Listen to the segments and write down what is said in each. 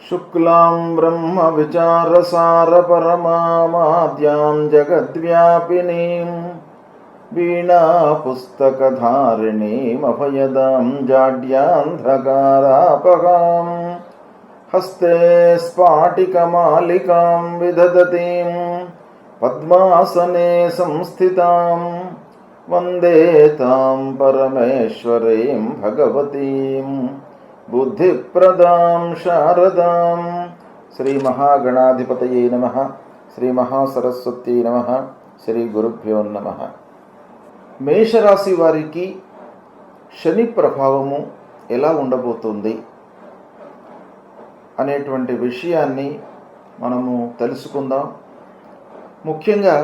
शुक्लां ब्रह्मविचारसारपरमामाद्यां जगद्व्यापिनीं वीणापुस्तकधारिणीमभयदां जाड्यान्धकारापहां हस्ते स्फाटिकमालिकां विदधतीं पद्मासने संस्थितां वन्दे तां परमेश्वरीं भगवतीं बुद्धिप्रदां शारदां। श्री महागणाधिपतये नमः। श्री महासरस्वती नमः। శ్రీ గురుభ్యో నమః. మేషరాశి వారికి శని ప్రభావము ఎలా ఉండబోతుంది అనేటువంటి విషయాన్ని మనము తెలుసుకుందాం. ముఖ్యంగా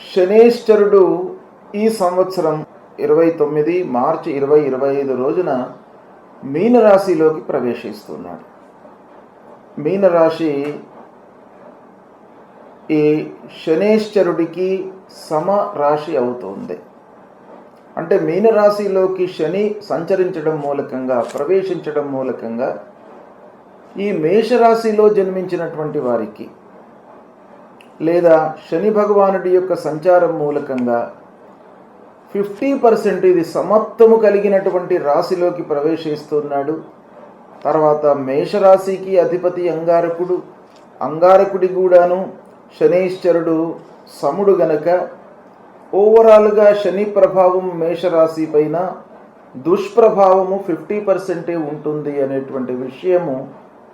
శనేశ్వరుడు ఈ సంవత్సరం 29 మార్చి 2025 రోజున మీనరాశిలోకి ప్రవేశిస్తున్నాడు. మీనరాశి ఈ శనేశ్వరుడికి సమ రాశి అవుతుంది. అంటే మీనరాశిలోకి శని సంచరించడం మూలకంగా, ప్రవేశించడం మూలకంగా ఈ మేషరాశిలో జన్మించినటువంటి వారికి లేదా శని భగవానుడి యొక్క సంచారం మూలకంగా 50% ఇది సమత్వము కలిగినటువంటి రాశిలోకి ప్రవేశిస్తున్నాడు. తర్వాత మేషరాశికి అధిపతి అంగారకుడు, అంగారకుడి కూడాను శనేశ్వరుడు సముడు గనక ఓవరాల్గా శని ప్రభావం మేషరాశి పైన దుష్ప్రభావము 50% ఉంటుంది అనేటువంటి విషయము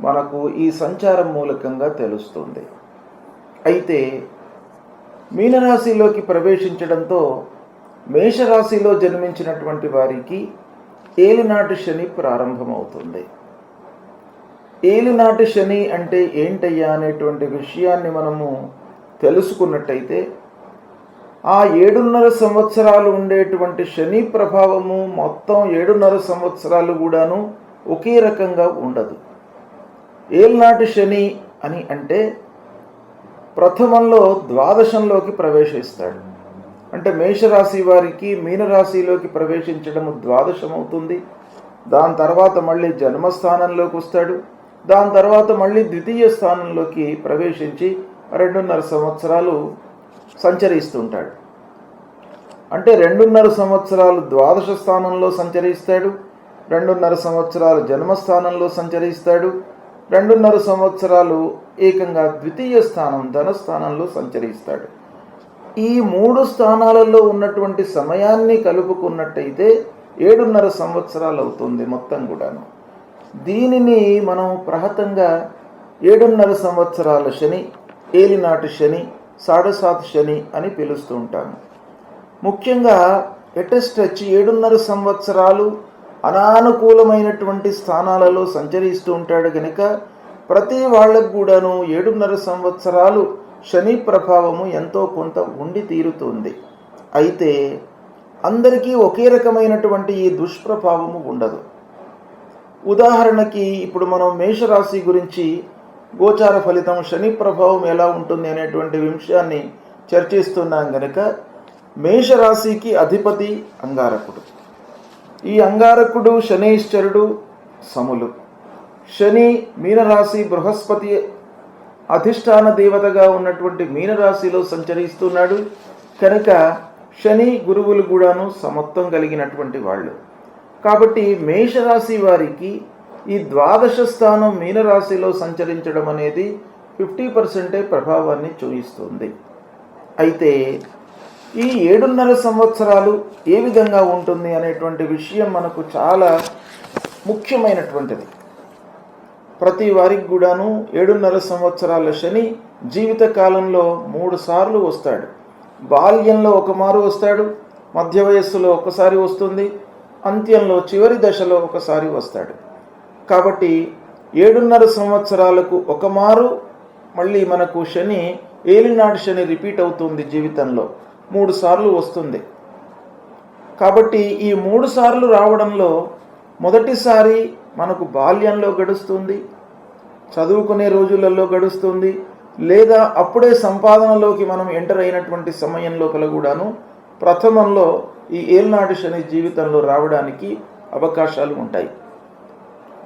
మనకు ఈ సంచారం మూలకంగా తెలుస్తుంది. అయితే మీనరాశిలోకి ప్రవేశించడంతో మేషరాశిలో జన్మించినటువంటి వారికి ఏలినాటి శని ప్రారంభమవుతుంది. ఏలినాటి శని అంటే ఏంటయ్యా అనేటువంటి విషయాన్ని మనము తెలుసుకున్నట్టయితే ఆ 7.5 సంవత్సరాలు ఉండేటువంటి శని ప్రభావము మొత్తం 7.5 సంవత్సరాలు కూడాను ఒకే రకంగా ఉండదు. ఏలినాటి శని అని అంటే ప్రథమంలో ద్వాదశంలోకి ప్రవేశిస్తాడు. అంటే మేషరాశి వారికి మీనరాశిలోకి ప్రవేశించడము ద్వాదశం అవుతుంది. దాని తర్వాత మళ్ళీ జన్మస్థానంలోకి వస్తాడు. దాని తర్వాత మళ్ళీ ద్వితీయ స్థానంలోకి ప్రవేశించి 2.5 సంవత్సరాలు సంచరిస్తుంటాడు. అంటే 2.5 సంవత్సరాలు ద్వాదశ స్థానంలో సంచరిస్తాడు, 2.5 సంవత్సరాలు జన్మస్థానంలో సంచరిస్తాడు, 2.5 సంవత్సరాలు ఏకంగా ద్వితీయ స్థానం ధనస్థానంలో సంచరిస్తాడు. ఈ 3 స్థానాలలో ఉన్నటువంటి సమయాన్ని కలుపుకున్నట్టయితే 7.5 సంవత్సరాలు అవుతుంది మొత్తం కూడాను. దీనిని మనం ప్రహతంగా 7.5 సంవత్సరాల శని, ఏలినాటి శని, సాడసాత్ శని అని పిలుస్తూ ఉంటాము. ముఖ్యంగా ఎటెస్ట్ వచ్చి 7.5 సంవత్సరాలు అనానుకూలమైనటువంటి స్థానాలలో సంచరిస్తూ ఉంటాడు కనుక ప్రతి వాళ్ళకు కూడాను 7.5 సంవత్సరాలు శని ప్రభావము ఎంతో కొంత ఉండి తీరుతుంది. అయితే అందరికీ ఒకే రకమైనటువంటి ఈ దుష్ప్రభావము ఉండదు. ఉదాహరణకి ఇప్పుడు మనం మేషరాశి గురించి గోచార ఫలితం శని ప్రభావం ఎలా ఉంటుంది అనేటువంటి విషయాన్ని చర్చిస్తున్నాం గనక మేషరాశికి అధిపతి అంగారకుడు. ఈ అంగారకుడు శనేశ్వరుడు సములు. శని మీనరాశి బృహస్పతి అధిష్టాన దేవతగా ఉన్నటువంటి మీనరాశిలో సంచరిస్తున్నాడు కనుక శని గురువులు కూడాను సమత్వం కలిగినటువంటి వాళ్ళు. కాబట్టి మేషరాశి వారికి ఈ ద్వాదశ స్థానం మీనరాశిలో సంచరించడం అనేది 50% ప్రభావాన్ని చూపిస్తుంది. అయితే ఈ 7.5 సంవత్సరాలు ఏ విధంగా ఉంటుంది అనేటువంటి విషయం మనకు చాలా ముఖ్యమైనటువంటిది. ప్రతి వారికి కూడాను 7.5 సంవత్సరాల శని జీవిత కాలంలో 3 సార్లు వస్తాడు. బాల్యంలో ఒక మారు వస్తాడు, మధ్య వయస్సులో ఒకసారి వస్తుంది, అంత్యంలో చివరి దశలో ఒకసారి వస్తాడు. కాబట్టి 7.5 సంవత్సరాలకు ఒక మారు మళ్ళీ మనకు శని ఏలినాటి శని రిపీట్ అవుతుంది. జీవితంలో 3 సార్లు వస్తుంది. కాబట్టి ఈ 3 సార్లు రావడంలో మొదటిసారి మనకు బాల్యంలో గడుస్తుంది, చదువుకునే రోజులలో గడుస్తుంది, లేదా అప్పుడే సంపాదనలోకి మనం ఎంటర్ అయినటువంటి సమయం లోపల కూడాను ప్రథమంలో ఈ ఏలినాటి శని జీవితంలో రావడానికి అవకాశాలు ఉంటాయి.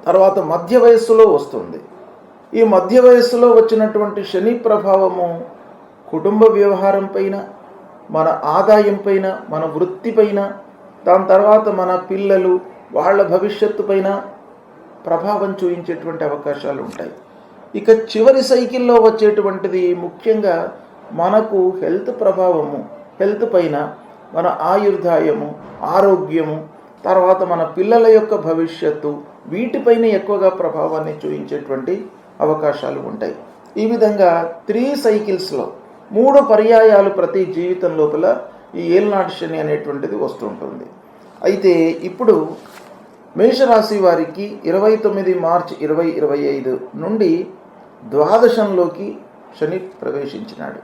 తర్వాత మధ్య వయస్సులో వస్తుంది. ఈ మధ్య వయస్సులో వచ్చినటువంటి శని ప్రభావము కుటుంబ వ్యవహారం పైన, మన ఆదాయం పైన, మన వృత్తి పైన, దాని తర్వాత మన పిల్లలు వాళ్ళ భవిష్యత్తు పైన ప్రభావం చూపించేటువంటి అవకాశాలు ఉంటాయి. ఇక చివరి సైకిల్లో వచ్చేటువంటిది ముఖ్యంగా మనకు హెల్త్ ప్రభావము, హెల్త్ పైన, మన ఆయుర్దాయము, ఆరోగ్యము, తర్వాత మన పిల్లల యొక్క భవిష్యత్తు, వీటిపైన ఎక్కువగా ప్రభావాన్ని చూపించేటువంటి అవకాశాలు ఉంటాయి. ఈ విధంగా 3 సైకిల్స్లో 3 పర్యాయాలు ప్రతి జీవితం లోపల ఈ ఏలినాటి శని అనేటువంటిది వస్తుంటుంది. అయితే ఇప్పుడు మేషరాశి వారికి 29 మార్చి 2025 నుండి ద్వాదశంలోకి శని ప్రవేశించినాడు.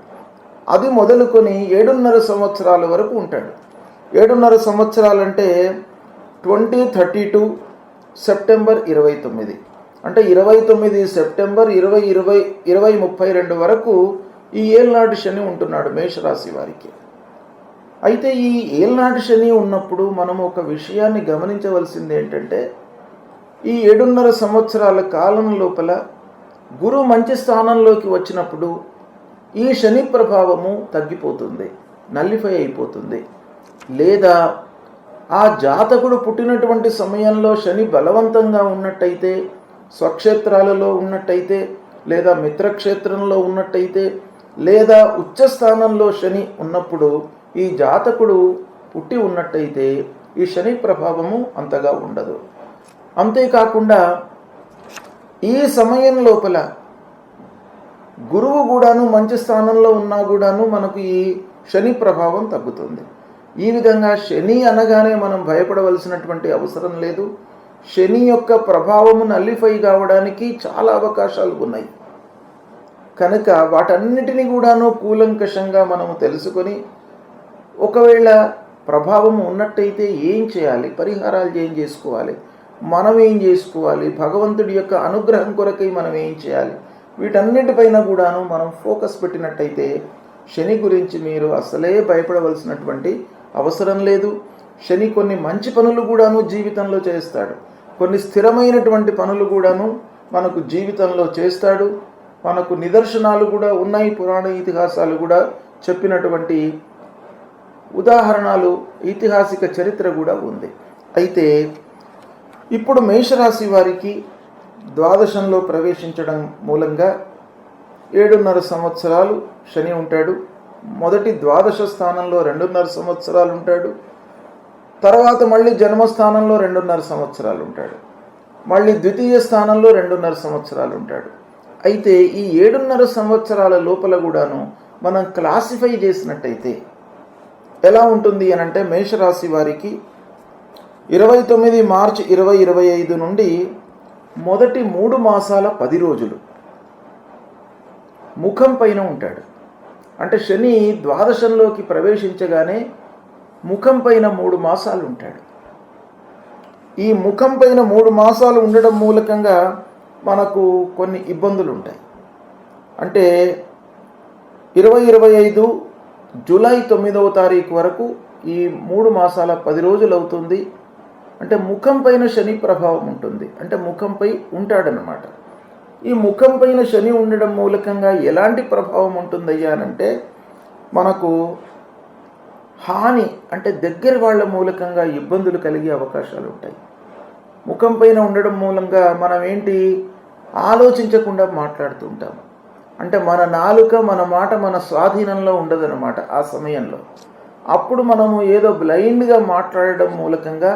అది మొదలుకొని 7.5 సంవత్సరాల వరకు ఉంటాడు. 7.5 సంవత్సరాలంటే 2032 సెప్టెంబర్ 29, అంటే 29 సెప్టెంబర్ 2032 వరకు ఈ ఏలినాటి శని ఉంటున్నాడు మేషరాశి వారికి. అయితే ఈ ఏలినాటి శని ఉన్నప్పుడు మనం ఒక విషయాన్ని గమనించవలసింది ఏంటంటే, ఈ 7.5 సంవత్సరాల కాలం లోపల గురువు మంచి స్థానంలోకి వచ్చినప్పుడు ఈ శని ప్రభావము తగ్గిపోతుంది, నల్లిఫై అయిపోతుంది. లేదా ఆ జాతకుడు పుట్టినటువంటి సమయంలో శని బలవంతంగా ఉన్నట్టయితే, స్వక్షేత్రాలలో ఉన్నట్టయితే, లేదా మిత్రక్షేత్రంలో ఉన్నట్టయితే, లేదా ఉచ్చస్థానంలో శని ఉన్నప్పుడు ఈ జాతకుడు పుట్టి ఉన్నట్టయితే ఈ శని ప్రభావము అంతగా ఉండదు. అంతేకాకుండా ఈ సమయం లోపల గురువు కూడాను మంచి స్థానంలో ఉన్నా కూడాను మనకు ఈ శని ప్రభావం తగ్గుతుంది. ఈ విధంగా శని అనగానే మనం భయపడవలసినటువంటి అవసరం లేదు. శని యొక్క ప్రభావము నల్లిఫై కావడానికి చాలా అవకాశాలు ఉన్నాయి. కనుక వాటన్నిటినీ కూడాను కూలంకషంగా మనము తెలుసుకొని, ఒకవేళ ప్రభావం ఉన్నట్టయితే ఏం చేయాలి, పరిహారాలు ఏం చేసుకోవాలి, మనం ఏం చేసుకోవాలి, భగవంతుడి యొక్క అనుగ్రహం కొరకై మనం ఏం చేయాలి, వీటన్నిటిపైన కూడాను మనం ఫోకస్ పెట్టినట్టయితే శని గురించి మీరు అసలే భయపడవలసినటువంటి అవసరం లేదు. శని కొన్ని మంచి పనులు కూడాను జీవితంలో చేస్తాడు, కొన్ని స్థిరమైనటువంటి పనులు కూడాను మనకు జీవితంలో చేస్తాడు. మనకు నిదర్శనాలు కూడా ఉన్నాయి, పురాణ ఇతిహాసాలు కూడా చెప్పినటువంటి ఉదాహరణలు, ఐతిహాసిక చరిత్ర కూడా ఉంది. అయితే ఇప్పుడు మేషరాశి వారికి ద్వాదశంలో ప్రవేశించడం మూలంగా 7.5 సంవత్సరాలు శని ఉంటాడు. మొదటి ద్వాదశ స్థానంలో 2.5 సంవత్సరాలు ఉంటాడు. తర్వాత మళ్ళీ జన్మస్థానంలో 2.5 సంవత్సరాలు ఉంటాడు. మళ్ళీ ద్వితీయ స్థానంలో 2.5 సంవత్సరాలు ఉంటాడు. అయితే ఈ 7.5 సంవత్సరాల లోపల కూడాను మనం క్లాసిఫై చేసినట్టయితే ఎలా ఉంటుంది అని అంటే, మేషరాశి వారికి 29 మార్చి 2025 నుండి మొదటి 3 మాసాల 10 రోజులు ముఖం పైన ఉంటాడు. అంటే శని ద్వాదశంలోకి ప్రవేశించగానే ముఖం పైన 3 మాసాలు ఉంటాడు. ఈ ముఖం పైన 3 మాసాలు ఉండడం మూలకంగా మనకు కొన్ని ఇబ్బందులు ఉంటాయి. అంటే 2025 జూలై 9వ తారీఖు వరకు ఈ 3 మాసాల 10 రోజులు అవుతుంది. అంటే ముఖం పైన శని ప్రభావం ఉంటుంది, అంటే ముఖంపై ఉంటాడనమాట. ఈ ముఖం పైన శని ఉండడం మూలకంగా ఎలాంటి ప్రభావం ఉంటుందయ్యా అనంటే, మనకు హాని, అంటే దగ్గర వాళ్ళ మూలకంగా ఇబ్బందులు కలిగే అవకాశాలు ఉంటాయి. ముఖం పైన ఉండడం మూలంగా మనం ఏంటి ఆలోచించకుండా మాట్లాడుతూ ఉంటాం. అంటే మన నాలుక, మన మాట మన స్వాధీనంలో ఉండదన్నమాట ఆ సమయంలో. అప్పుడు మనము ఏదో బ్లైండ్గా మాట్లాడడం మూలకంగా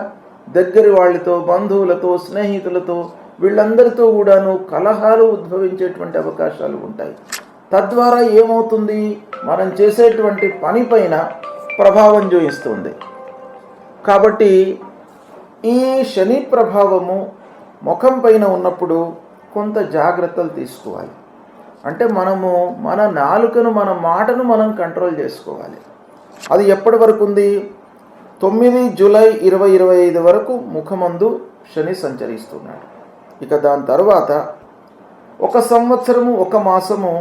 దగ్గరి వాళ్ళతో, బంధువులతో, స్నేహితులతో, వీళ్ళందరితో కూడాను కలహాలు ఉద్భవించేటువంటి అవకాశాలు ఉంటాయి. తద్వారా ఏమవుతుంది, మనం చేసేటువంటి పని పైన ప్రభావం చూపిస్తుంది. కాబట్టి ఈ శని ప్రభావము ముఖం పైన ఉన్నప్పుడు కొంత జాగ్రత్తలు తీసుకోవాలి. అంటే మనము మన నాలుకను, మన మాటను మనం కంట్రోల్ చేసుకోవాలి. అది ఎప్పటి వరకు ఉంది? 9 జూలై 2025 వరకు ముఖమందు శని సంచరిస్తున్నాడు. ఇక దాని తర్వాత 1 సంవత్సరము 1 మాసము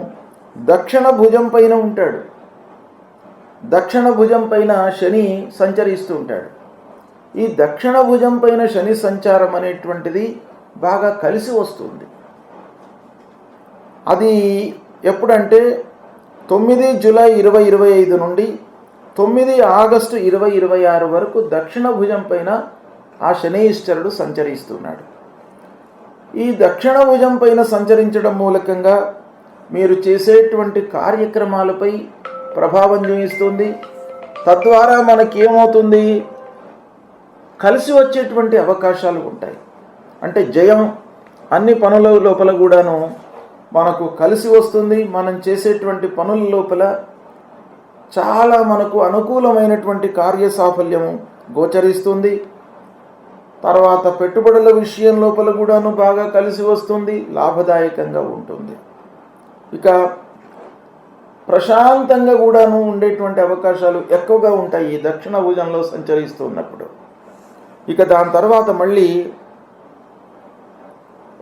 దక్షిణ భుజం పైన ఉంటాడు. దక్షిణ భుజం పైన శని సంచరిస్తూ ఉంటాడు. ఈ దక్షిణ భుజం పైన శని సంచారం అనేటువంటిది బాగా కలిసి వస్తుంది. అది ఎప్పుడంటే 9 జూలై 2025 నుండి 9 ఆగస్టు 2026 వరకు దక్షిణ భుజం పైన ఆ శనీశ్వరుడు సంచరిస్తున్నాడు. ఈ దక్షిణ భుజం పైన సంచరించడం మూలకంగా మీరు చేసేటువంటి కార్యక్రమాలపై ప్రభావం చూపిస్తుంది. తద్వారా మనకేమవుతుంది, కలిసి వచ్చేటువంటి అవకాశాలు ఉంటాయి. అంటే జయం అన్ని పనుల లోపల కూడాను మనకు కలిసి వస్తుంది. మనం చేసేటువంటి పనుల లోపల చాలా మనకు అనుకూలమైనటువంటి కార్యసాఫల్యము గోచరిస్తుంది. తర్వాత పెట్టుబడుల విషయం లోపల కూడాను బాగా కలిసి వస్తుంది, లాభదాయకంగా ఉంటుంది. ఇక ప్రశాంతంగా కూడాను ఉండేటువంటి అవకాశాలు ఎక్కువగా ఉంటాయి ఈ దక్షిణ భుజంలో సంచరిస్తున్నప్పుడు. ఇక దాని తర్వాత మళ్ళీ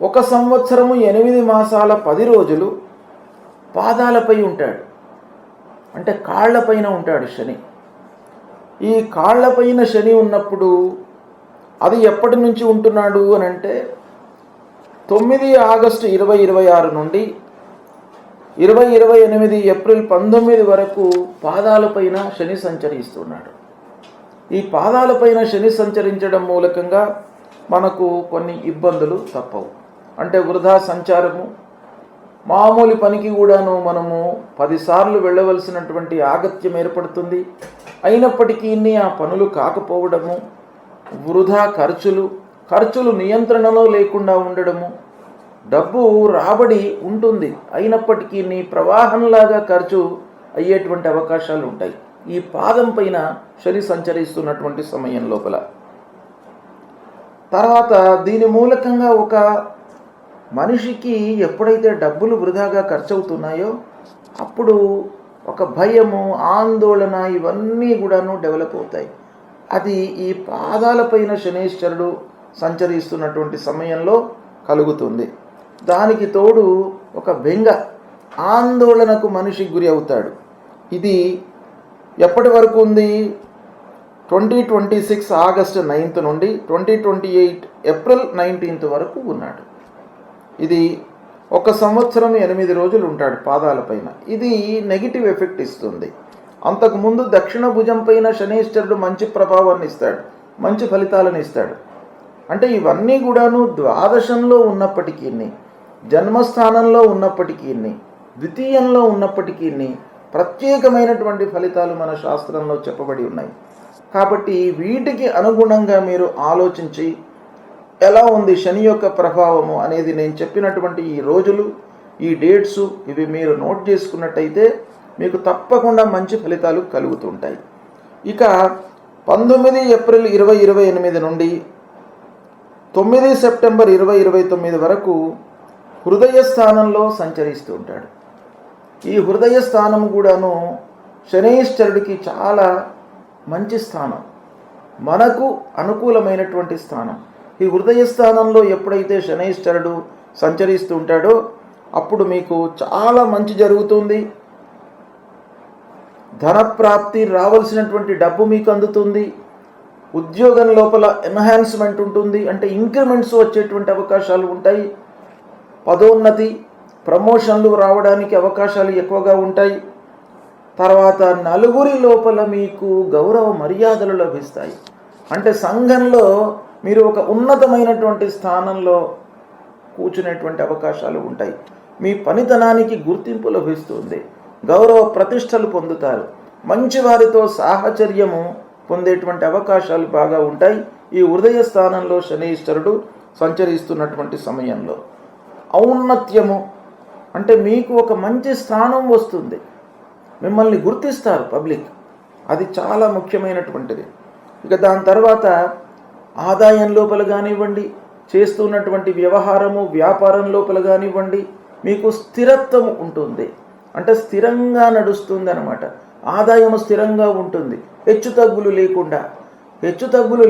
1 సంవత్సరము 8 మాసాల 10 రోజులు పాదాలపై ఉంటాడు. అంటే కాళ్లపైన ఉంటాడు శని. ఈ కాళ్లపైన శని ఉన్నప్పుడు అది ఎప్పటి నుంచి ఉంటున్నాడు అని అంటే 9 ఆగస్టు 2026 నుండి 2028 ఏప్రిల్ 19 వరకు పాదాలపైన శని సంచరిస్తున్నాడు. ఈ పాదాలపైన శని సంచరించడం మూలకంగా మనకు కొన్ని ఇబ్బందులు తప్పవు. అంటే వృధా సంచారము, మామూలు పనికి కూడాను మనము 10 సార్లు వెళ్ళవలసినటువంటి ఆగత్యం ఏర్పడుతుంది. అయినప్పటికీ ఆ పనులు కాకపోవడము, వృధా ఖర్చులు నియంత్రణలో లేకుండా ఉండడము, డబ్బు రాబడి ఉంటుంది అయినప్పటికీ ప్రవాహంలాగా ఖర్చు అయ్యేటువంటి అవకాశాలు ఉంటాయి ఈ పాదం పైన శని సంచరిస్తున్నటువంటి సమయం లోపల. తర్వాత దీని మూలకంగా ఒక మనిషికి ఎప్పుడైతే డబ్బులు వృధాగా ఖర్చు అవుతున్నాయో అప్పుడు ఒక భయము, ఆందోళన ఇవన్నీ కూడాను డెవలప్ అవుతాయి. అది ఈ పాదాలపైన శనీశ్వరుడు సంచరిస్తున్నటువంటి సమయంలో కలుగుతుంది. దానికి తోడు ఒక బెంగ, ఆందోళనకు మనిషి గురి అవుతాడు. ఇది ఎప్పటి వరకు ఉంది? 2026 ఆగస్టు 9th నుండి 2028 ఏప్రిల్ 19th వరకు ఉన్నాడు. ఇది 1 సంవత్సరం 8 రోజులు ఉంటాడు పాదాలపైన. ఇది నెగిటివ్ ఎఫెక్ట్ ఇస్తుంది. అంతకుముందు దక్షిణ భుజం పైన శనీశ్వరుడు మంచి ప్రభావాన్ని ఇస్తాడు, మంచి ఫలితాలను ఇస్తాడు. అంటే ఇవన్నీ కూడాను ద్వాదశంలో ఉన్నప్పటికీ, జన్మస్థానంలో ఉన్నప్పటికీ, ద్వితీయంలో ఉన్నప్పటికీ ప్రత్యేకమైనటువంటి ఫలితాలు మన శాస్త్రంలో చెప్పబడి ఉన్నాయి. కాబట్టి వీటికి అనుగుణంగా మీరు ఆలోచించి ఎలా ఉంది శని యొక్క ప్రభావము అనేది నేను చెప్పినటువంటి ఈ రోజులు, ఈ డేట్స్ ఇవి మీరు నోట్ చేసుకున్నట్టయితే మీకు తప్పకుండా మంచి ఫలితాలు కలుగుతుంటాయి. ఇక 19 ఏప్రిల్ 2028 నుండి 9 సెప్టెంబర్ 2029 వరకు హృదయ స్థానంలో సంచరిస్తూ ఉంటాడు. ఈ హృదయ స్థానం కూడాను శనీశ్వరుడికి చాలా మంచి స్థానం, మనకు అనుకూలమైనటువంటి స్థానం. ఈ హృదయ స్థానంలో ఎప్పుడైతే శనీశ్వరుడు సంచరిస్తూ ఉంటాడో అప్పుడు మీకు చాలా మంచి జరుగుతుంది. ధనప్రాప్తి, రావాల్సినటువంటి డబ్బు మీకు అందుతుంది. ఉద్యోగం లోపల ఎన్హాన్స్మెంట్ ఉంటుంది, అంటే ఇంక్రిమెంట్స్ వచ్చేటువంటి అవకాశాలు ఉంటాయి. పదోన్నతి, ప్రమోషన్లు రావడానికి అవకాశాలు ఎక్కువగా ఉంటాయి. తర్వాత నలుగురి లోపల మీకు గౌరవ మర్యాదలు లభిస్తాయి. అంటే సంఘంలో మీరు ఒక ఉన్నతమైనటువంటి స్థానంలో కూర్చునేటువంటి అవకాశాలు ఉంటాయి. మీ పనితనానికి గుర్తింపు లభిస్తుంది, గౌరవ ప్రతిష్టలు పొందుతారు. మంచి వారితో సాహచర్యము పొందేటువంటి అవకాశాలు బాగా ఉంటాయి ఈ హృదయ స్థానంలో శనీశ్వరుడు సంచరిస్తున్నటువంటి సమయంలో. ఔన్నత్యము అంటే మీకు ఒక మంచి స్థానం వస్తుంది, మిమ్మల్ని గుర్తిస్తారు పబ్లిక్, అది చాలా ముఖ్యమైనటువంటిది. ఇక దాని తర్వాత ఆదాయం లోపల కానివ్వండి, చేస్తున్నటువంటి వ్యవహారము వ్యాపారం లోపల కానివ్వండి, మీకు స్థిరత్వం ఉంటుంది. అంటే స్థిరంగా నడుస్తుంది అన్నమాట. ఆదాయము స్థిరంగా ఉంటుంది, హెచ్చుతగ్గులు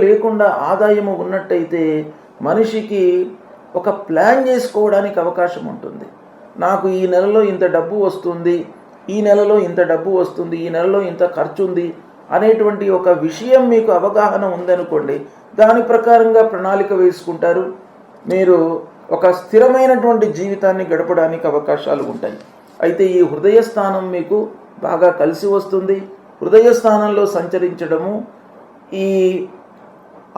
లేకుండా ఆదాయము ఉన్నట్టయితే మనిషికి ఒక ప్లాన్ చేసుకోవడానికి అవకాశం ఉంటుంది. నాకు ఈ నెలలో ఇంత డబ్బు వస్తుంది, ఈ నెలలో ఇంత డబ్బు వస్తుంది, ఈ నెలలో ఇంత ఖర్చు ఉంది అనేటువంటి ఒక విషయం మీకు అవగాహన ఉందనుకోండి, దాని ప్రకారంగా ప్రణాళిక వేసుకుంటారు. మీరు ఒక స్థిరమైనటువంటి జీవితాన్ని గడపడానికి అవకాశాలు ఉంటాయి. అయితే ఈ హృదయ స్థానం మీకు బాగా కలిసి వస్తుంది. హృదయ స్థానంలో సంచరించడము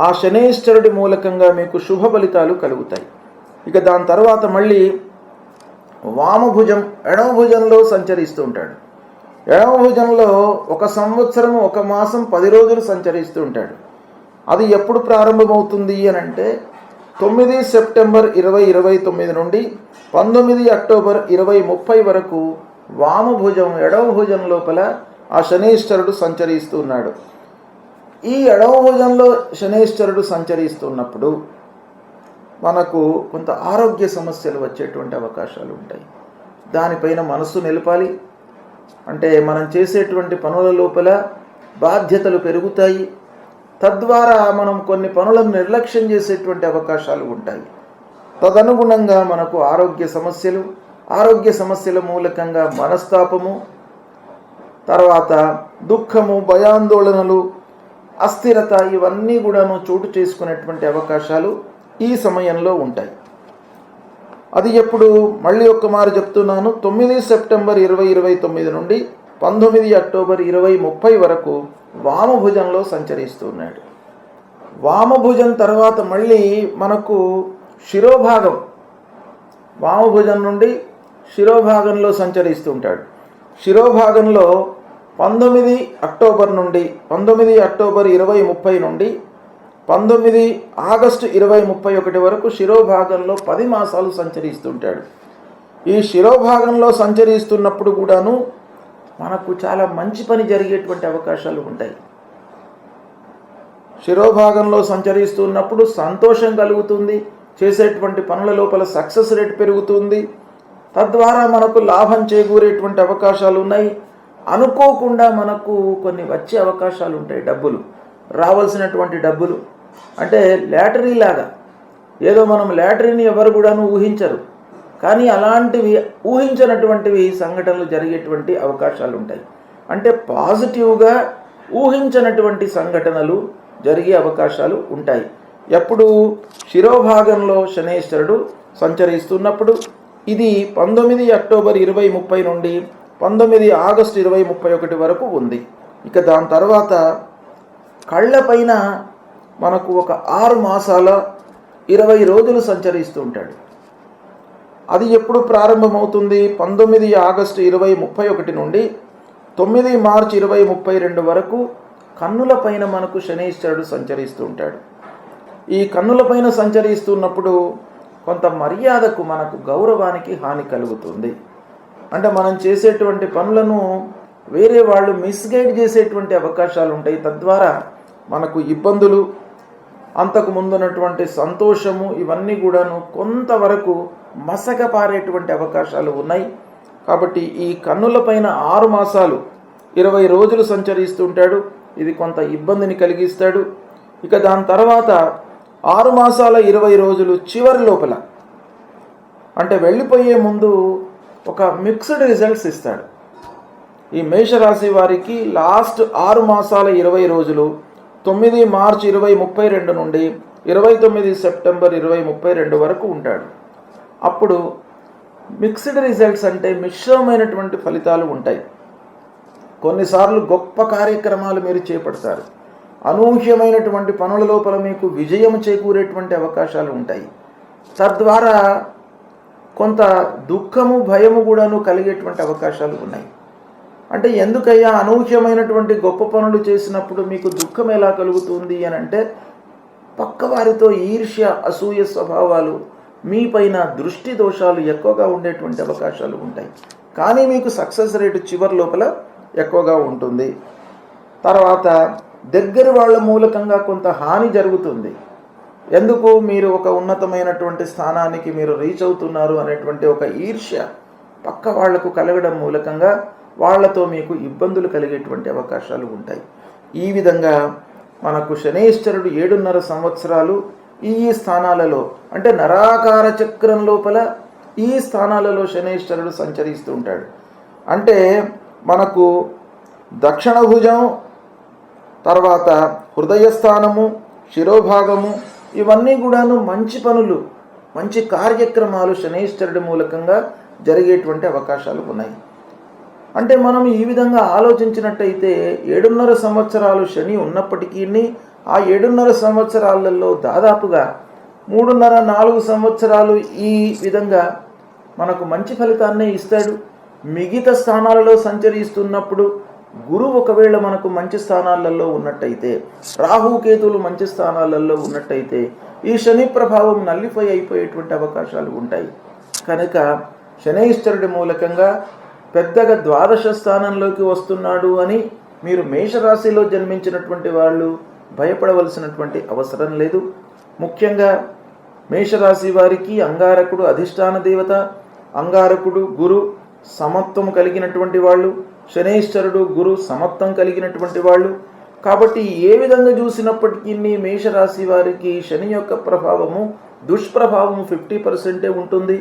ఆ శనేశ్వరుడి మూలకంగా మీకు శుభ ఫలితాలు కలుగుతాయి. ఇక దాని తర్వాత మళ్ళీ వామభుజం, ఎడమ భుజంలో సంచరిస్తూ ఉంటాడు. ఎడమ భుజంలో 1 సంవత్సరం 1 మాసం 10 రోజులు సంచరిస్తూ ఉంటాడు. అది ఎప్పుడు ప్రారంభమవుతుంది అని అంటే 9 సెప్టెంబర్ 2029 నుండి 19 అక్టోబర్ 2030 వరకు వామభుజం, ఎడమ భుజం లోపల ఆ శనేశ్వరుడు సంచరిస్తూ ఉన్నాడు. ఈ ఎడమ భుజంలో శనేశ్వరుడు సంచరిస్తున్నప్పుడు మనకు కొంత ఆరోగ్య సమస్యలు వచ్చేటువంటి అవకాశాలు ఉంటాయి. దానిపైన మనస్సు నిలపాలి. అంటే మనం చేసేటువంటి పనుల లోపల బాధ్యతలు పెరుగుతాయి. తద్వారా మనం కొన్ని పనులను నిర్లక్ష్యం చేసేటువంటి అవకాశాలు ఉంటాయి. తదనుగుణంగా మనకు ఆరోగ్య సమస్యల మూలకంగా మనస్తాపము, తర్వాత దుఃఖము, భయాందోళనలు, అస్థిరత ఇవన్నీ కూడాను చోటు చేసుకునేటువంటి అవకాశాలు ఈ సమయంలో ఉంటాయి. అది ఎప్పుడు మళ్ళీ ఒక్కమారు చెప్తున్నాను, 9 సెప్టెంబర్ 2029 నుండి 19 అక్టోబర్ 2030 వరకు వామభుజంలో సంచరిస్తున్నాడు. వామభుజం తర్వాత మళ్ళీ మనకు శిరోభాగం, వామభుజం నుండి శిరోభాగంలో సంచరిస్తుంటాడు. శిరోభాగంలో 19 అక్టోబర్ 2030 నుండి 19 ఆగస్టు 2031 వరకు శిరోభాగంలో 10 మాసాలు సంచరిస్తుంటాడు. ఈ శిరోభాగంలో సంచరిస్తున్నప్పుడు కూడాను మనకు చాలా మంచి పని జరిగేటువంటి అవకాశాలు ఉంటాయి. శిరోభాగంలో సంచరిస్తున్నప్పుడు సంతోషం కలుగుతుంది. చేసేటువంటి పనుల లోపల సక్సెస్ రేట్ పెరుగుతుంది. తద్వారా మనకు లాభం చేకూరేటువంటి అవకాశాలు ఉన్నాయి. అనుకోకుండా మనకు కొన్ని వచ్చే అవకాశాలు ఉంటాయి. డబ్బులు రావాల్సినటువంటి డబ్బులు, అంటే లాటరీ లాగా. ఏదో మనం లాటరీని ఎవరు కూడాను ఊహించరు, కానీ అలాంటివి ఊహించినటువంటివి సంఘటనలు జరిగేటువంటి అవకాశాలు ఉంటాయి. అంటే పాజిటివ్గా ఊహించినటువంటి సంఘటనలు జరిగే అవకాశాలు ఉంటాయి. ఎప్పుడు శిరోభాగంలో శనేశ్వరుడు సంచరిస్తున్నప్పుడు. ఇది 19 అక్టోబర్ 2030 నుండి 19 ఆగస్టు 2031 వరకు ఉంది. ఇక దాని తర్వాత కళ్ళపైన మనకు ఒక 6 మాసాల 20 రోజులు సంచరిస్తూ ఉంటాడు. అది ఎప్పుడు ప్రారంభమవుతుంది? 19 ఆగస్టు 2031 నుండి 9 మార్చి 2032 వరకు కన్నులపైన మనకు శనేశ్వరుడు సంచరిస్తూ ఉంటాడు. ఈ కన్నులపైన సంచరిస్తున్నప్పుడు కొంత మర్యాదకు, మనకు గౌరవానికి హాని కలుగుతుంది. అంటే మనం చేసేటువంటి పనులను వేరే వాళ్ళు మిస్గైడ్ చేసేటువంటి అవకాశాలు ఉంటాయి. తద్వారా మనకు ఇబ్బందులు, అంతకు ముందున్నటువంటి సంతోషము ఇవన్నీ కూడాను కొంతవరకు మసకపారేటువంటి అవకాశాలు ఉన్నాయి. కాబట్టి ఈ కన్నులపైన 6 మాసాలు 20 రోజులు సంచరిస్తుంటాడు. ఇది కొంత ఇబ్బందిని కలిగిస్తాడు. ఇక దాని తర్వాత 6 మాసాల 20 రోజులు చివరి లోపల, అంటే వెళ్ళిపోయే ముందు ఒక మిక్స్డ్ రిజల్ట్స్ ఇస్తాడు. ఈ మేషరాశి వారికి లాస్ట్ 6 మాసాల 20 రోజులు 9 మార్చి 2032 నుండి 29 సెప్టెంబర్ 2032 వరకు ఉంటాడు. అప్పుడు మిక్స్డ్ రిజల్ట్స్ అంటే మిశ్రమైనటువంటి ఫలితాలు ఉంటాయి. కొన్నిసార్లు గొప్ప కార్యక్రమాలు మీరు చేపడతారు. అనూహ్యమైనటువంటి పనుల లోపల మీకు విజయం చేకూరేటువంటి అవకాశాలు ఉంటాయి. తద్వారా కొంత దుఃఖము, భయము కూడాను కలిగేటువంటి అవకాశాలు ఉన్నాయి. అంటే ఎందుకయ్యా అనూహ్యమైనటువంటి గొప్ప పనులు చేసినప్పుడు మీకు దుఃఖం ఎలా కలుగుతుంది అని అంటే, పక్కవారితో ఈర్ష్య, అసూయ స్వభావాలు, మీపైన దృష్టి దోషాలు ఎక్కువగా ఉండేటువంటి అవకాశాలు ఉంటాయి. కానీ మీకు సక్సెస్ రేటు చివరి లోపల ఎక్కువగా ఉంటుంది. తర్వాత దగ్గర వాళ్ళ మూలకంగా కొంత హాని జరుగుతుంది. ఎందుకు? మీరు ఒక ఉన్నతమైనటువంటి స్థానానికి మీరు రీచ్ అవుతున్నారు అనేటువంటి ఒక ఈర్ష్య పక్క వాళ్లకు కలగడం మూలకంగా వాళ్లతో మీకు ఇబ్బందులు కలిగేటువంటి అవకాశాలు ఉంటాయి. ఈ విధంగా మనకు శనేశ్వరుడు 7.5 సంవత్సరాలు ఈ స్థానాలలో, అంటే నరాకార చక్రం లోపల ఈ స్థానాలలో శనేశ్వరుడు సంచరిస్తూ ఉంటాడు. అంటే మనకు దక్షిణ భుజం, తర్వాత హృదయస్థానము, శిరోభాగము ఇవన్నీ కూడాను మంచి పనులు, మంచి కార్యక్రమాలు శనైశ్చరుడి మూలకంగా జరిగేటువంటి అవకాశాలు ఉన్నాయి. అంటే మనం ఈ విధంగా ఆలోచించినట్టయితే 7.5 సంవత్సరాలు శని ఉన్నప్పటికీ ఆ 7.5 సంవత్సరాలలో దాదాపుగా 3.5-4 సంవత్సరాలు ఈ విధంగా మనకు మంచి ఫలితాన్నే ఇస్తాడు. మిగతా స్థానాలలో సంచరిస్తున్నప్పుడు గురువు ఒకవేళ మనకు మంచి స్థానాలలో ఉన్నట్టయితే, రాహుకేతువులు మంచి స్థానాలలో ఉన్నట్టయితే ఈ శని ప్రభావం నల్లిఫై అయిపోయేటువంటి అవకాశాలు ఉంటాయి. కనుక శనైశ్చరుడి మూలకంగా పెద్దగా ద్వాదశ స్థానంలోకి వస్తున్నాడు అని మీరు మేషరాశిలో జన్మించినటువంటి వాళ్ళు భయపడవలసినటువంటి అవసరం లేదు. ముఖ్యంగా మేషరాశి వారికి అంగారకుడు అధిష్టాన దేవత, అంగారకుడు గురు సమత్వం కలిగినటువంటి వాళ్ళు, శనైశ్చరుడు గురు సమత్వం కలిగినటువంటి వాళ్ళు. కాబట్టి ఏ విధంగా చూసినప్పటికీ మేషరాశి వారికి శని యొక్క ప్రభావము దుష్ప్రభావము 50% ఉంటుంది.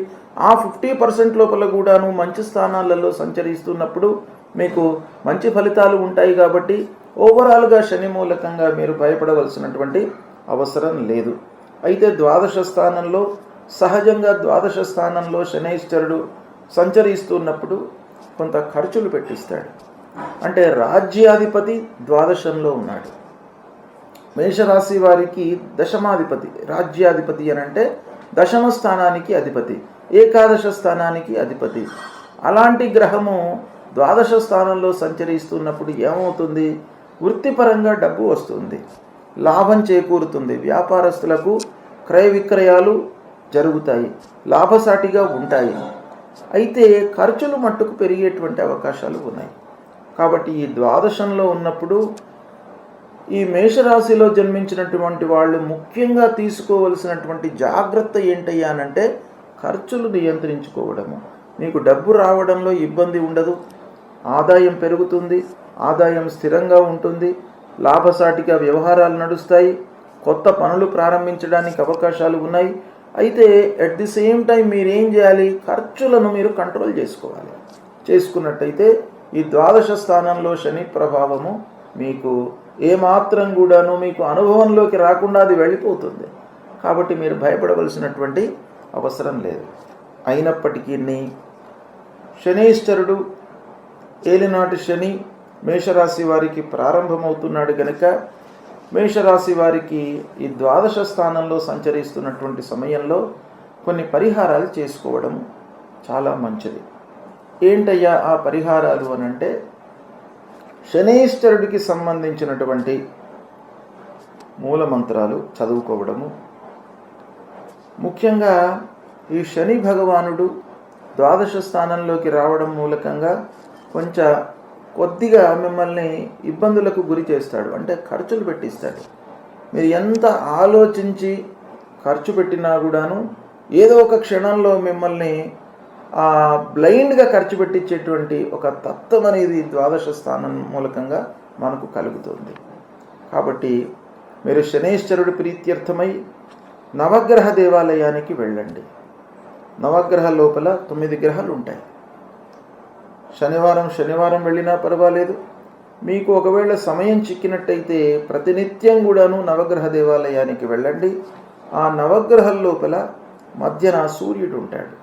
ఆ 50% లోపల కూడాను మంచి స్థానాలలో సంచరిస్తున్నప్పుడు మీకు మంచి ఫలితాలు ఉంటాయి. కాబట్టి ఓవరాల్గా శని మూలకంగా మీరు భయపడవలసినటువంటి అవసరం లేదు. అయితే ద్వాదశ స్థానంలో సహజంగా ద్వాదశ స్థానంలో శనైశ్చరుడు సంచరిస్తున్నప్పుడు కొంత ఖర్చులు పెట్టిస్తాడు. అంటే రాజ్యాధిపతి ద్వాదశంలో ఉన్నాడు. మేషరాశి వారికి దశమాధిపతి, రాజ్యాధిపతి అని అంటే దశమ స్థానానికి అధిపతి, ఏకాదశ స్థానానికి అధిపతి. అలాంటి గ్రహము ద్వాదశ స్థానంలో సంచరిస్తున్నప్పుడు ఏమవుతుంది? వృత్తిపరంగా డబ్బు వస్తుంది, లాభం చేకూరుతుంది, వ్యాపారస్తులకు క్రయ విక్రయాలు జరుగుతాయి, లాభసాటిగా ఉంటాయి. అయితే ఖర్చులు మట్టుకు పెరిగేటువంటి అవకాశాలు ఉన్నాయి. కాబట్టి ఈ ద్వాదశంలో ఉన్నప్పుడు ఈ మేషరాశిలో జన్మించినటువంటి వాళ్ళు ముఖ్యంగా తీసుకోవలసినటువంటి జాగ్రత్త ఏంటయ్యా అనంటే ఖర్చులు నియంత్రించుకోవడము. మీకు డబ్బు రావడంలో ఇబ్బంది ఉండదు, ఆదాయం పెరుగుతుంది, ఆదాయం స్థిరంగా ఉంటుంది, లాభసాటిగా వ్యవహారాలు నడుస్తాయి, కొత్త పనులు ప్రారంభించడానికి అవకాశాలు ఉన్నాయి. అయితే అట్ ది సేమ్ టైం మీరేం చేయాలి? ఖర్చులను మీరు కంట్రోల్ చేసుకోవాలి. చేసుకున్నట్టయితే ఈ ద్వాదశ స్థానంలో శని ప్రభావము మీకు ఏమాత్రం కూడాను మీకు అనుభవంలోకి రాకుండా అది వెళ్ళిపోతుంది. కాబట్టి మీరు భయపడవలసినటువంటి అవసరం లేదు. అయినప్పటికీ శనైశ్చరుడు ఏలినాటి శని మేషరాశి వారికి ప్రారంభమవుతున్నాడు కనుక మేషరాశి వారికి ఈ ద్వాదశ స్థానంలో సంచరిస్తున్నటువంటి సమయంలో కొన్ని పరిహారాలు చేసుకోవడం చాలా మంచిది. ఏంటయ్యా ఆ పరిహారాలు అనంటే శనైశ్చరుడికి సంబంధించినటువంటి మూలమంత్రాలు చదువుకోవడము. ముఖ్యంగా ఈ శని భగవానుడు ద్వాదశ స్థానంలోకి రావడం మూలకంగా కొద్దిగా మిమ్మల్ని ఇబ్బందులకు గురి చేస్తాడు. అంటే ఖర్చులు పెట్టిస్తాడు. మీరు ఎంత ఆలోచించి ఖర్చు పెట్టినా కూడాను ఏదో ఒక క్షణంలో మిమ్మల్ని బ్లైండ్గా ఖర్చు పెట్టించేటువంటి ఒక తత్వం అనేది ద్వాదశ స్థానం మూలకంగా మనకు కలుగుతుంది. కాబట్టి మీరు శనైశ్చరుడి ప్రీత్యర్థమై నవగ్రహ దేవాలయానికి వెళ్ళండి. నవగ్రహ లోపల 9 గ్రహాలు ఉంటాయి. శనివారం వెళ్ళినా పర్వాలేదు. మీకు ఒకవేళ సమయం చిక్కినట్టయితే ప్రతినిత్యం కూడాను నవగ్రహ దేవాలయానికి వెళ్ళండి. ఆ నవగ్రహం లోపల మధ్యన సూర్యుడు ఉంటాడు.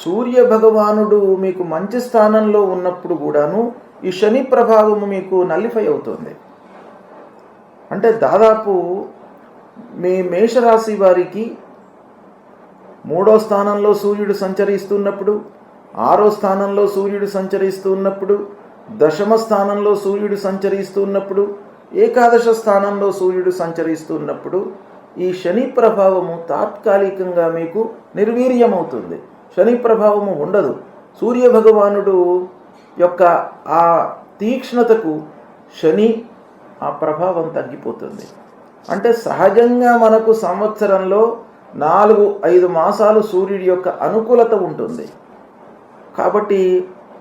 సూర్య భగవానుడు మీకు మంచి స్థానంలో ఉన్నప్పుడు కూడాను ఈ శని ప్రభావము మీకు నల్లిఫై అవుతుంది. అంటే దాదాపు మీ మేషరాశి వారికి 3వ స్థానంలో సూర్యుడు సంచరిస్తున్నప్పుడు, 6వ స్థానంలో సూర్యుడు సంచరిస్తున్నప్పుడు, దశమ స్థానంలో సూర్యుడు సంచరిస్తున్నప్పుడు, ఏకాదశ స్థానంలో సూర్యుడు సంచరిస్తున్నప్పుడు ఈ శని ప్రభావము తాత్కాలికంగా మీకు నిర్వీర్యమవుతుంది. శని ప్రభావము ఉండదు. సూర్య భగవానుడు యొక్క ఆ తీక్ష్ణతకు శని ఆ ప్రభావం తగ్గిపోతుంది. అంటే సహజంగా మనకు సంవత్సరంలో 4-5 మాసాలు సూర్యుడి యొక్క అనుకూలత ఉంటుంది. కాబట్టి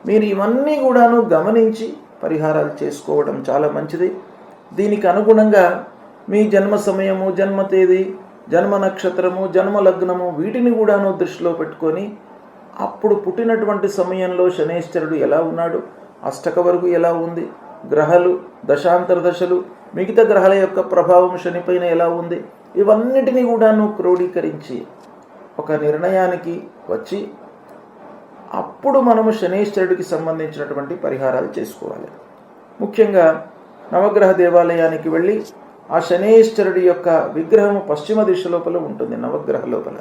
మీరు ఇవన్నీ కూడాను గమనించి పరిహారాలు చేసుకోవడం చాలా మంచిది. దీనికి అనుగుణంగా మీ జన్మ సమయము, జన్మ తేదీ, జన్మ నక్షత్రము, జన్మ లగ్నము వీటిని కూడాను దృష్టిలో పెట్టుకొని అప్పుడు పుట్టినటువంటి సమయంలో శనైశ్చరుడు ఎలా ఉన్నాడు, అష్టక వరకు ఎలా ఉంది, గ్రహాలు దశాంతర దశలు, మిగతా గ్రహాల యొక్క ప్రభావం శనిపైన ఎలా ఉంది, ఇవన్నిటినీ కూడాను క్రోడీకరించి ఒక నిర్ణయానికి వచ్చి అప్పుడు మనము శనీశ్వరుడికి సంబంధించినటువంటి పరిహారాలు చేసుకోవాలి. ముఖ్యంగా నవగ్రహ దేవాలయానికి వెళ్ళి ఆ శనీశ్వరుడి యొక్క విగ్రహము పశ్చిమ దిశ లోపల ఉంటుంది. నవగ్రహ లోపల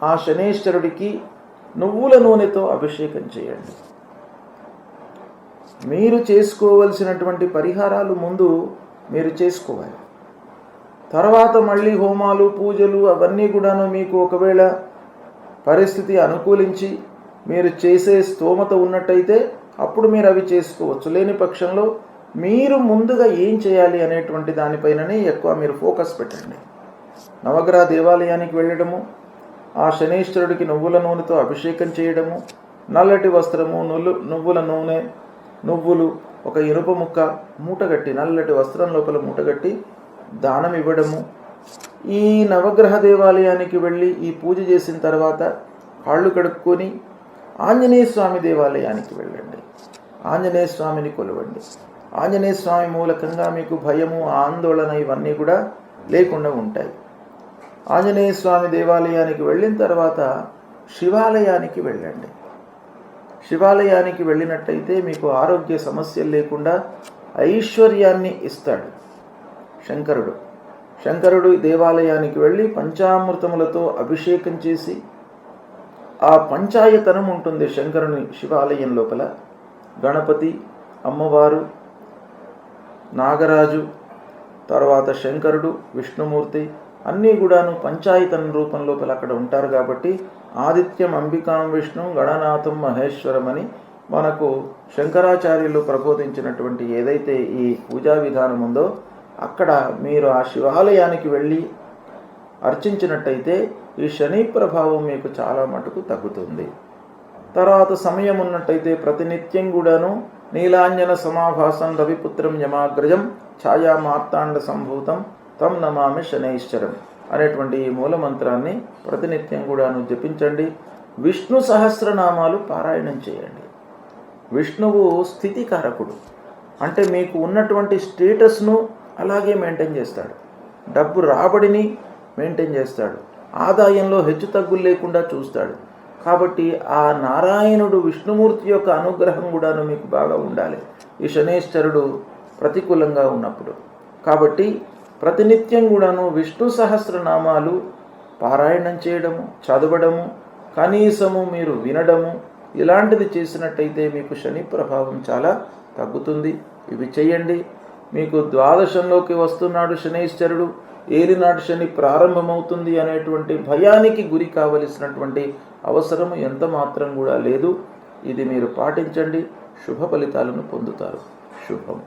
ఆ శనీశ్వరుడికి నువ్వుల నూనెతో అభిషేకం చేయండి. మీరు చేసుకోవలసినటువంటి పరిహారాలు ముందు మీరు చేసుకోవాలి. తర్వాత మళ్ళీ హోమాలు పూజలు అవన్నీ కూడాను మీకు ఒకవేళ పరిస్థితి అనుకూలించి మీరు చేసే స్తోమత ఉన్నట్టయితే అప్పుడు మీరు అవి చేసుకోవచ్చు. లేని పక్షంలో మీరు ముందుగా ఏం చేయాలి అనేటువంటి దానిపైననే ఎక్కువ మీరు ఫోకస్ పెట్టండి. నవగ్రహ దేవాలయానికి వెళ్ళడము, ఆ శనీశ్వరుడికి నువ్వుల నూనెతో అభిషేకం చేయడము, నల్లటి వస్త్రము, నువ్వుల నూనె, నువ్వులు, ఒక ఇనుప ముక్క మూటగట్టి నల్లటి వస్త్రం లోపల మూటగట్టి దానం ఇవ్వడము. ఈ నవగ్రహ దేవాలయానికి వెళ్ళి ఈ పూజ చేసిన తర్వాత కాళ్ళు కడుక్కొని ఆంజనేయ స్వామి దేవాలయానికి వెళ్ళండి. ఆంజనేయ స్వామిని కొలవండి. ఆంజనేయ స్వామి మూలకంగా మీకు భయము, ఆందోళన ఇవన్నీ కూడా లేకుండా ఉంటాయి. ఆంజనేయ స్వామి దేవాలయానికి వెళ్ళిన తర్వాత శివాలయానికి వెళ్ళండి. శివాలయానికి వెళ్ళినట్టయితే మీకు ఆరోగ్య సమస్యలు లేకుండా ఐశ్వర్యాన్ని ఇస్తాడు శంకరుడు. శంకరుడు దేవాలయానికి వెళ్ళి పంచామృతములతో అభిషేకం చేసి, ఆ పంచాయతనం ఉంటుంది శంకరుని శివాలయం లోపల. గణపతి, అమ్మవారు, నాగరాజు, తర్వాత శంకరుడు, విష్ణుమూర్తి అన్నీ కూడాను పంచాయతన రూపం లోపల అక్కడ ఉంటారు. కాబట్టి ఆదిత్యం అంబికాం విష్ణు గణనాథం మహేశ్వరం అని మనకు శంకరాచార్యులు ప్రబోధించినటువంటి ఏదైతే ఈ పూజా విధానం ఉందో అక్కడ మీరు ఆ శివాలయానికి వెళ్ళి అర్చించినట్టయితే ఈ శని ప్రభావం మీకు చాలా మటుకు తగ్గుతుంది. తర్వాత సమయం ఉన్నట్టయితే ప్రతినిత్యం కూడాను నీలాంజన సమాభాసం రవిపుత్రం యమాగ్రజం ఛాయా మార్తాండ సంభూతం తం నమామి శనైశ్వరం అనేటువంటి ఈ మూలమంత్రాన్ని ప్రతినిత్యం కూడాను జపించండి. విష్ణు సహస్రనామాలు పారాయణం చేయండి. విష్ణువు స్థితికారకుడు, అంటే మీకు ఉన్నటువంటి స్టేటస్ను అలాగే మెయింటైన్ చేస్తాడు. డబ్బు రాబడిని మెయింటైన్ చేస్తాడు. ఆదాయంలో హెచ్చు తగ్గులు లేకుండా చూస్తాడు. కాబట్టి ఆ నారాయణుడు విష్ణుమూర్తి యొక్క అనుగ్రహం కూడాను మీకు బాగా ఉండాలి ఈ శనైశ్వరుడు ప్రతికూలంగా ఉన్నప్పుడు. కాబట్టి ప్రతినిత్యం కూడాను విష్ణు సహస్రనామాలు పారాయణం చేయడము, చదవడము, కనీసము మీరు వినడము ఇలాంటిది చేసినట్టయితే మీకు శని ప్రభావం చాలా తగ్గుతుంది. ఇవి చేయండి. మీకు ద్వాదశంలోకి వస్తున్నాడు శనైశ్వరుడు, ఏలినాటి శని ప్రారంభమవుతుంది అనేటువంటి భయానికి గురి కావలసినటువంటి అవసరం ఎంత మాత్రం కూడా లేదు. ఇది మీరు పాటించండి, శుభ ఫలితాలను పొందుతారు. శుభం.